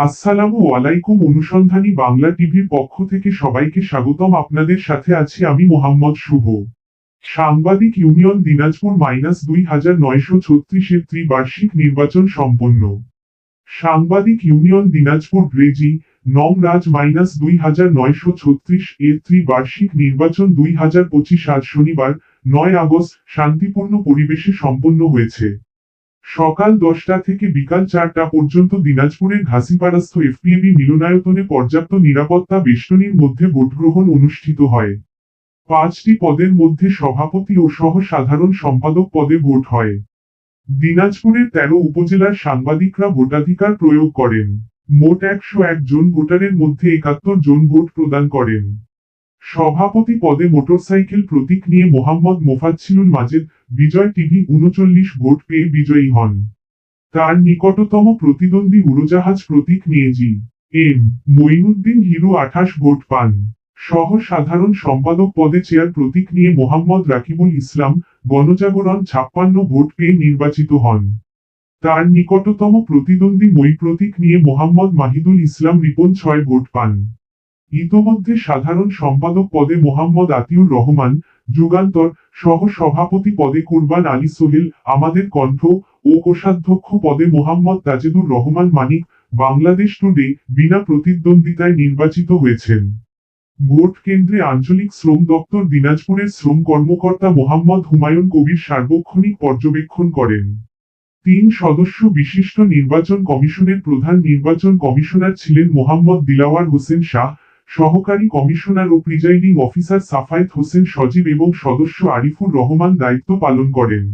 আসসালামু আলাইকুম। অনুসন্ধানী বাংলা টিভির পক্ষ থেকে সবাইকে স্বাগতম। আপনাদের সাথে আছি আমি মোহাম্মদ শুভ। সাংবাদিক ইউনিয়ন দিনাজপুর -2936 ত্রিবার্ষিক নির্বাচন সম্পন্ন। সাংবাদিক ইউনিয়ন দিনাজপুর গ্রেজি নং রাজ -2936 এর ত্রিবার্ষিক নির্বাচন 2025 আজ শনিবার 9 আগস্ট শান্তিপূর্ণ পরিবেশে সম্পন্ন হয়েছে। সকাল 10টা থেকে বিকাল 4টা পর্যন্ত দিনাজপুরের ঘাসিপাড়াস্থ এফপিএবি মিলনায়তনে পর্যাপ্ত নিরাপত্তা বেষ্টনীর মধ্যে ভোটগ্রহণ অনুষ্ঠিত হয়। 5টি পদের মধ্যে সভাপতি ও সহ সাধারণ সম্পাদক পদে ভোট হয়। দিনাজপুরের 13 উপজেলার সাংবাদিকরা ভোটাধিকার প্রয়োগ করেন। মোট 101 জন ভোটারের মধ্যে 71 জন ভোট প্রদান করেন। সভাপতি পদে মোটরসাইকেল প্রতীক নিয়ে মোহাম্মদ মোফাজ্জিলুল মাজেদ বিজয় টিভি 39 ভোট পেয়ে বিজয়ী হন। তার নিকটতম প্রতিদ্বন্দ্বী উড়োজাহাজ প্রতীক নিয়ে জি এম মঈনুদ্দিন হিরু 28 ভোট পান। সহ সাধারণ সম্পাদক পদে চেয়ার প্রতীক নিয়ে মোহাম্মদ রাকিবুল ইসলাম গণজাগরণ 56 ভোট পেয়ে নির্বাচিত হন। তার নিকটতম প্রতিদ্বন্দ্বী মই প্রতীক নিয়ে মোহাম্মদ মাহিদুল ইসলাম রিপন 6 ভোট পান। ইতোমধ্যে সাধারণ সম্পাদক পদে মোহাম্মদ আতিউর রহমান যুগান্তর সহ সভাপতি পদে কুরবান আলী সোহেল আমাদের কণ্ঠ ও কোষাধ্যক্ষ পদে মোহাম্মদ তাজেদুর রহমান মানিক বাংলাদেশ টুডে বিনা প্রতিদ্বন্দ্বিতায় নির্বাচিত হয়েছেন। ভোট কেন্দ্রে আঞ্চলিক শ্রম দপ্তর দিনাজপুরের শ্রম কর্মকর্তা মোহাম্মদ হুমায়ুন কবির সার্বক্ষণিক পর্যবেক্ষণ করেন। 3 সদস্য বিশিষ্ট নির্বাচন কমিশনের প্রধান নির্বাচন কমিশনার ছিলেন মোহাম্মদ দিলাওয়ার হোসেন শাহ, সহকারী কমিশনার ও প্রিজাইডিং অফিসার সাফায়েত হোসেন সজীব এবং সদস্য আরিফুর রহমান দায়িত্ব পালন করেন।